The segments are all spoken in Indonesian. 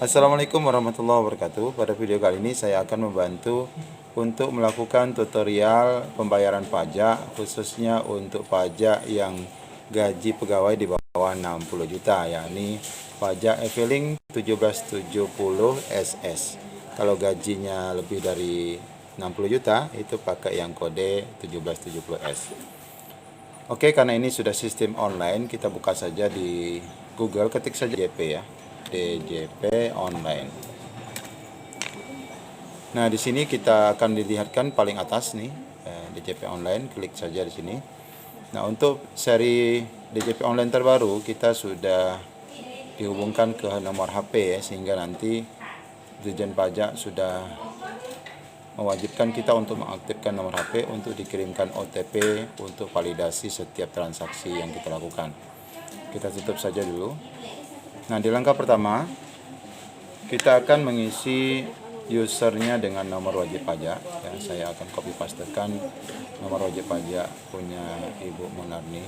Assalamualaikum warahmatullahi wabarakatuh. Pada video kali ini saya akan membantu untuk melakukan tutorial pembayaran pajak, khususnya untuk pajak yang gaji pegawai di bawah 60 juta, yakni pajak e-filing 1770 SS. Kalau gajinya lebih dari 60 juta itu pakai yang kode 1770S. Oke, karena ini sudah sistem online, kita buka saja di Google, ketik saja DJP ya. DJP online. Nah, di sini kita akan dilihatkan paling atas nih, DJP online, klik saja di sini. Nah, untuk seri DJP online terbaru kita sudah dihubungkan ke nomor HP ya, sehingga nanti Dirjen Pajak sudah mewajibkan kita untuk mengaktifkan nomor HP untuk dikirimkan OTP untuk validasi setiap transaksi yang kita lakukan. Kita tutup saja dulu. Nah, di langkah pertama kita akan mengisi usernya dengan nomor wajib pajak ya. Saya akan copy pastekan nomor wajib pajak punya Ibu Munarni.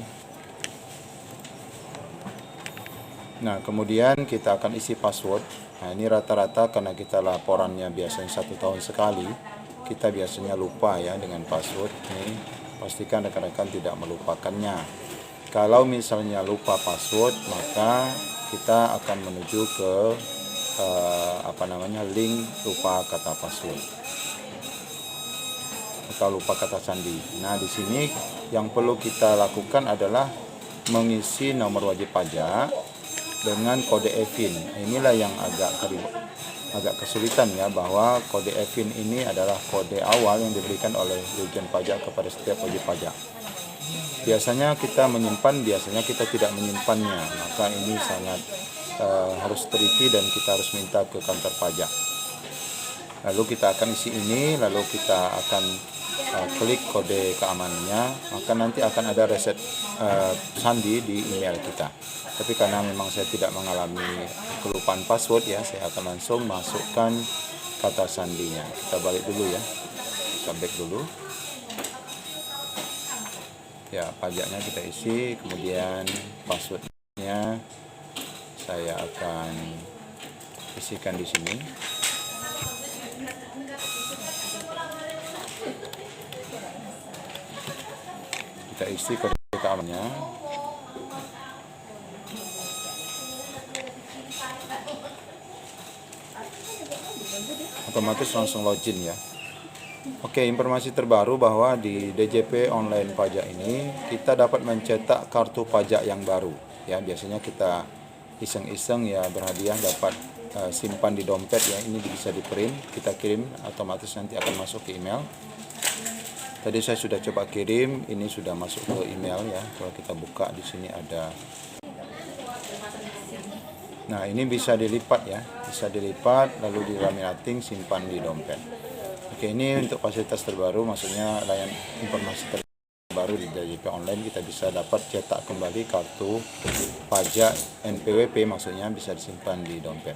Nah, kemudian kita akan isi password. Nah, ini rata-rata karena kita laporannya biasanya 1 tahun sekali, kita biasanya lupa ya dengan password. Ini pastikan rekan-rekan tidak melupakannya. Kalau misalnya lupa password, maka kita akan menuju ke link lupa kata password atau lupa kata sandi. Nah, di sini yang perlu kita lakukan adalah mengisi nomor wajib pajak dengan kode e-fin. Inilah yang agak kesulitan ya, bahwa kode e-fin ini adalah kode awal yang diberikan oleh Dirjen Pajak kepada setiap wajib pajak. Biasanya kita menyimpan, biasanya kita tidak menyimpannya, maka ini sangat harus teliti dan kita harus minta ke kantor pajak. Lalu kita akan isi ini, lalu kita akan klik kode keamanannya, maka nanti akan ada reset sandi di email kita. Tapi karena memang saya tidak mengalami kelupaan password ya, saya akan langsung masukkan kata sandinya. Kita balik dulu ya, kita back dulu. Ya, pajaknya kita isi, kemudian passwordnya saya akan isikan di sini. Kita isi kode keamanannya. Otomatis langsung login ya. Oke, informasi terbaru bahwa di DJP online pajak ini kita dapat mencetak kartu pajak yang baru ya. Biasanya kita iseng-iseng ya berhadiah dapat simpan di dompet ya. Ini bisa di print, kita kirim, otomatis nanti akan masuk ke email. Tadi saya sudah coba kirim, ini sudah masuk ke email ya. Kalau kita buka di sini ada. Nah, ini bisa dilipat ya, bisa dilipat lalu dilaminating, simpan di dompet. Oke, ini untuk fasilitas terbaru, maksudnya layanan informasi terbaru di DJP online. Kita bisa dapat cetak kembali kartu pajak NPWP, maksudnya bisa disimpan di dompet.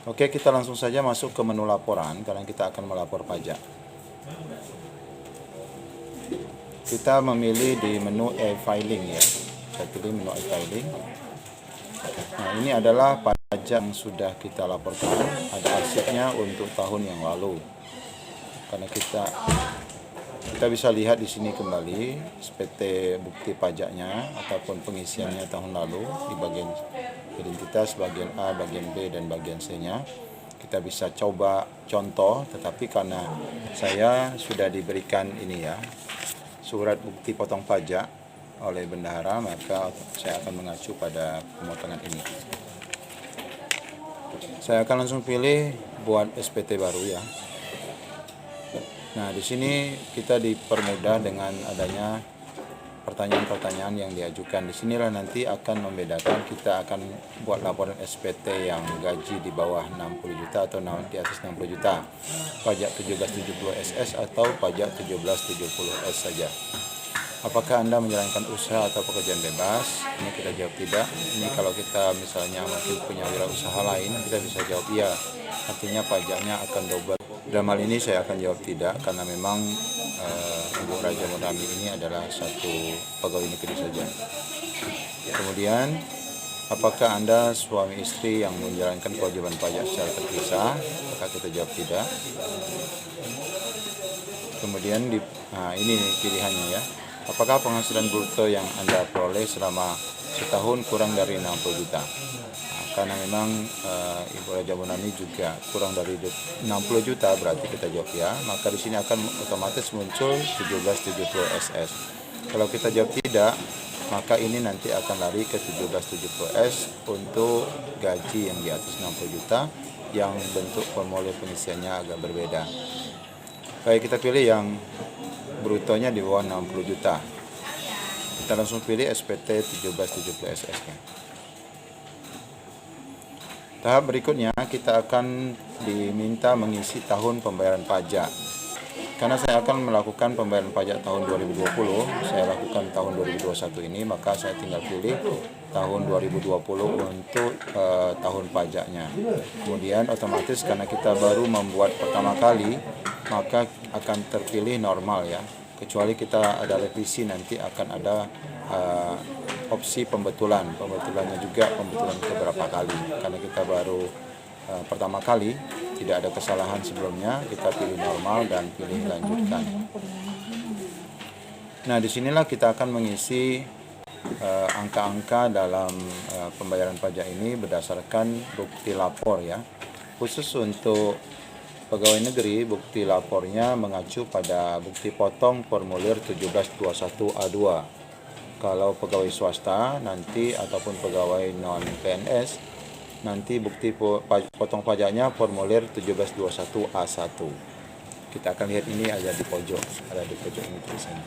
Oke, kita langsung saja masuk ke menu laporan karena kita akan melapor pajak. Kita memilih di menu e-filing ya. Saya pilih menu e-filing. Nah, ini adalah pajak yang sudah kita laporkan, ada arsipnya untuk tahun yang lalu. Karena kita bisa lihat di sini kembali SPT bukti pajaknya ataupun pengisiannya tahun lalu di bagian identitas, bagian A, bagian B, dan bagian C-nya. Kita bisa coba contoh, tetapi karena saya sudah diberikan ini ya, surat bukti potong pajak oleh bendahara, maka saya akan mengacu pada pemotongan ini. Saya akan langsung pilih buat SPT baru ya. Nah, di sini kita dipermudah dengan adanya pertanyaan-pertanyaan yang diajukan. Di sinilah nanti akan membedakan kita akan buat laporan SPT yang gaji di bawah 60 juta atau di atas 60 juta. Pajak 1770 SS atau pajak 1770S saja. Apakah Anda menjalankan usaha atau pekerjaan bebas? Ini kita jawab tidak. Ini kalau kita misalnya mungkin punya wirausaha lain, kita bisa jawab iya. Artinya pajaknya akan double. Dalam hal ini saya akan jawab tidak karena memang Ibu Raja Munarni ini adalah satu pegawai negeri saja. Kemudian apakah Anda suami istri yang menjalankan kewajiban pajak secara terpisah? Maka kita jawab tidak. Kemudian ini pilihannya ya. Apakah penghasilan bruto yang Anda peroleh selama setahun kurang dari 60 juta? Karena memang Ibu Raja Munani juga kurang dari 60 juta, berarti kita jawab ya. Maka di sini akan otomatis muncul 1770 SS. Kalau kita jawab tidak, maka ini nanti akan lari ke 1770S untuk gaji yang di atas 60 juta yang bentuk formulir pengisiannya agak berbeda. Baik, kita pilih yang brutonya di bawah 60 juta. Kita langsung pilih SPT 1770SS nya. Tahap berikutnya kita akan diminta mengisi tahun pembayaran pajak. Karena saya akan melakukan pembayaran pajak tahun 2020, saya lakukan tahun 2021 ini, maka saya tinggal pilih tahun 2020 untuk tahun pajaknya. Kemudian otomatis karena kita baru membuat pertama kali, maka akan terpilih normal ya. Kecuali kita ada revisi, nanti akan ada opsi pembetulan. Pembetulannya juga pembetulan beberapa kali. Karena kita baru pertama kali, tidak ada kesalahan sebelumnya, kita pilih normal dan pilih lanjutkan. Nah, disinilah kita akan mengisi angka-angka dalam pembayaran pajak ini berdasarkan bukti lapor ya. Khusus untuk pegawai negeri, bukti lapornya mengacu pada bukti potong formulir 1721A2. Kalau pegawai swasta nanti ataupun pegawai non PNS, nanti bukti potong pajaknya formulir 1721A1. Kita akan lihat ini ada di pojok, ini tulisannya.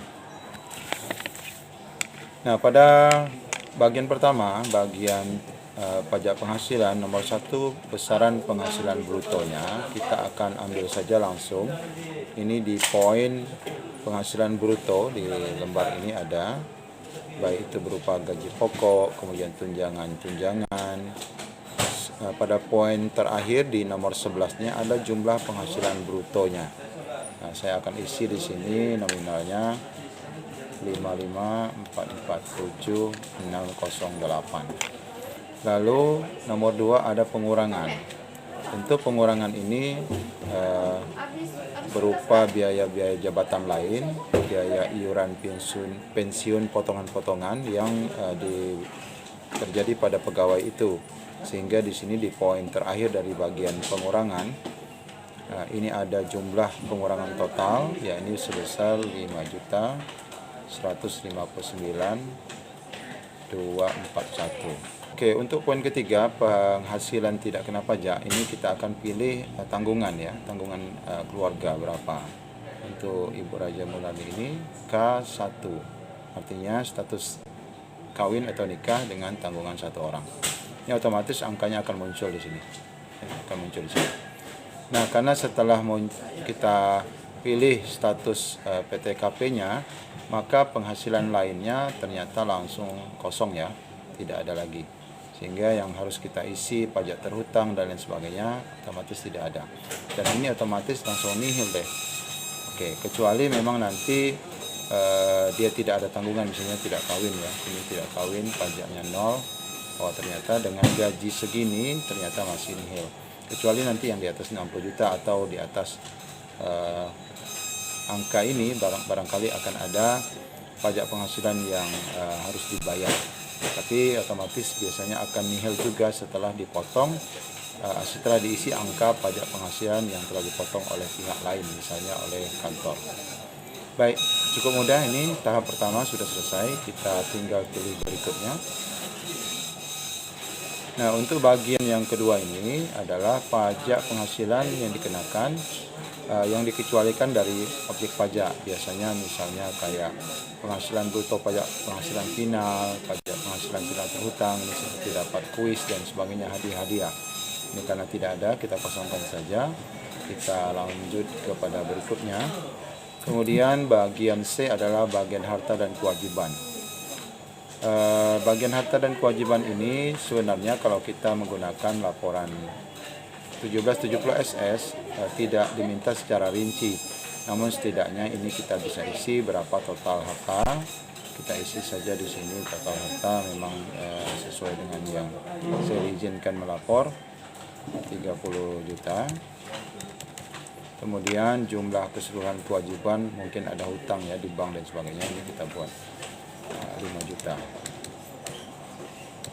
Nah, pada bagian pertama, bagian pajak penghasilan nomor 1, besaran penghasilan brutonya, kita akan ambil saja langsung. Ini di poin penghasilan bruto di lembar ini ada, baik itu berupa gaji pokok, kemudian tunjangan. Pada poin terakhir di nomor 11-nya ada jumlah penghasilan brutonya. Nah, saya akan isi di sini nominalnya 55447,008. Lalu nomor 2 ada pengurangan. Untuk pengurangan ini berupa biaya-biaya jabatan lain, biaya iuran pensiun potongan-potongan yang terjadi pada pegawai itu. Sehingga di sini di poin terakhir dari bagian pengurangan, ini ada jumlah pengurangan total, yakni sebesar 5.159.241. Oke, untuk poin ketiga, penghasilan tidak kena pajak, ini kita akan pilih tanggungan ya, tanggungan keluarga berapa. Untuk Ibu Raja Munani ini K1, artinya status kawin atau nikah dengan tanggungan 1 orang. Ini otomatis angkanya akan muncul di sini. Nah, karena setelah kita pilih status PTKP-nya, maka penghasilan lainnya ternyata langsung kosong ya, tidak ada lagi. Sehingga yang harus kita isi pajak terhutang dan lain sebagainya otomatis tidak ada. Dan ini otomatis langsung nihil deh. Oke, kecuali memang nanti dia tidak ada tanggungan, misalnya tidak kawin ya. Ini tidak kawin, pajaknya 0. Oh, ternyata dengan gaji segini ternyata masih nihil. Kecuali nanti yang di atas 60 juta atau di atas angka ini barangkali akan ada pajak penghasilan yang harus dibayar. Tapi otomatis biasanya akan nihil juga setelah dipotong, setelah diisi angka pajak penghasilan yang telah dipotong oleh pihak lain, misalnya oleh kantor. Baik, cukup mudah ini, tahap pertama sudah selesai, kita tinggal pilih berikutnya. Nah, untuk bagian yang kedua ini adalah pajak penghasilan yang dikenakan, yang dikecualikan dari objek pajak. Biasanya misalnya kayak penghasilan bruto, pajak penghasilan final, pajak penghasilan tidak terhutang, ini seperti dapat kuis dan sebagainya, hadiah-hadiah. Ini karena tidak ada, kita kosongkan saja. Kita lanjut kepada berikutnya. Kemudian bagian C adalah bagian harta dan kewajiban. Bagian harta dan kewajiban ini sebenarnya kalau kita menggunakan laporan 1770 SS tidak diminta secara rinci, namun setidaknya ini kita bisa isi berapa total harta, kita isi saja di sini total harta memang sesuai dengan yang saya izinkan melapor 30 juta. Kemudian jumlah keseluruhan kewajiban, mungkin ada hutang ya di bank dan sebagainya, ini kita buat 5 juta.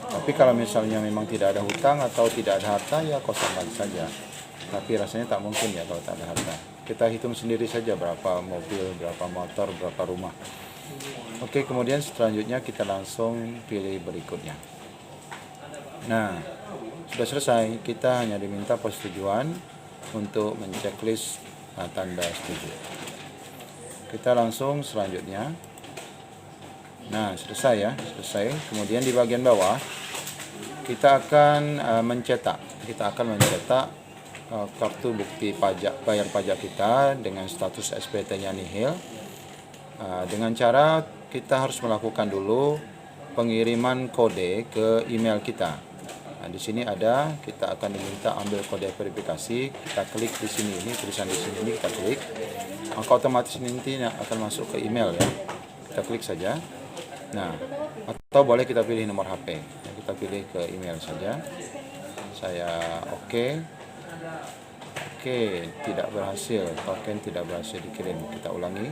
Tapi kalau misalnya memang tidak ada hutang atau tidak ada harta, ya kosongkan saja. Tapi rasanya tak mungkin ya kalau tak ada harta. Kita hitung sendiri saja berapa mobil, berapa motor, berapa rumah. Oke, kemudian selanjutnya kita langsung pilih berikutnya. Nah, sudah selesai. Kita hanya diminta persetujuan untuk menceklis tanda setuju. Kita langsung selanjutnya. Nah, selesai ya, selesai. Kemudian di bagian bawah kita akan mencetak kartu bukti pajak, bayar pajak kita dengan status SPT-nya nihil. Dengan cara kita harus melakukan dulu pengiriman kode ke email kita. Nah, di sini ada, kita akan diminta ambil kode verifikasi. Kita klik di sini, ini tulisan di sini, ini kita klik. Maka otomatis nanti akan masuk ke email ya. Kita klik saja. Nah, atau boleh kita pilih nomor HP. Kita pilih ke email saja. Saya oke, tidak berhasil, token tidak berhasil dikirim. Kita ulangi,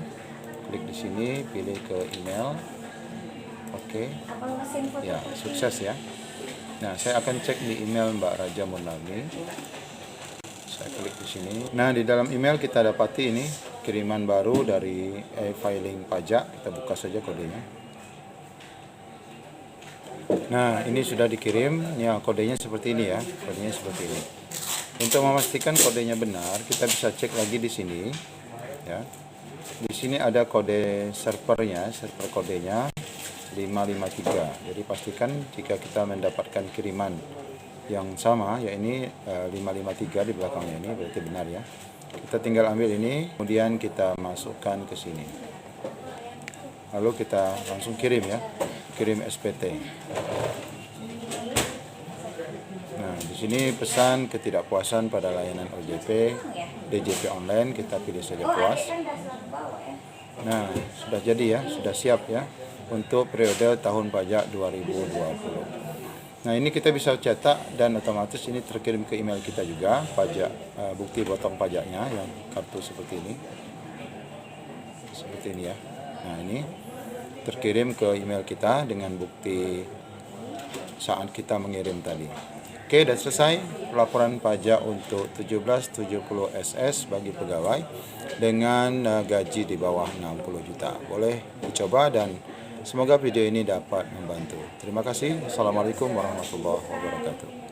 klik di sini, pilih ke email. Oke, ya sukses ya. Nah, saya akan cek di email Mbak Raja Murnami. Saya klik di sini. Nah, di dalam email kita dapati ini kiriman baru dari e-filing pajak. Kita buka saja kodenya. Nah, ini sudah dikirim. Ya, kodenya seperti ini ya. Kodenya seperti ini. Untuk memastikan kodenya benar, kita bisa cek lagi di sini. Ya. Di sini ada kode servernya, server kodenya 553. Jadi pastikan jika kita mendapatkan kiriman yang sama, ya ini 553 di belakangnya ini berarti benar ya. Kita tinggal ambil ini, kemudian kita masukkan ke sini. Lalu kita langsung kirim ya, kirim SPT. Nah, di sini pesan ketidakpuasan pada layanan OJP, DJP online, kita pilih saja puas. Nah, sudah jadi ya, sudah siap ya untuk periode tahun pajak 2020. Nah, ini kita bisa cetak dan otomatis ini terkirim ke email kita juga, pajak bukti potong pajaknya yang kartu seperti ini. Seperti ini ya. Nah, ini terkirim ke email kita dengan bukti saat kita mengirim tadi. Oke, dan selesai pelaporan pajak untuk 1770 SS bagi pegawai dengan gaji di bawah 60 juta. Boleh dicoba dan semoga video ini dapat membantu. Terima kasih. Assalamualaikum warahmatullahi wabarakatuh.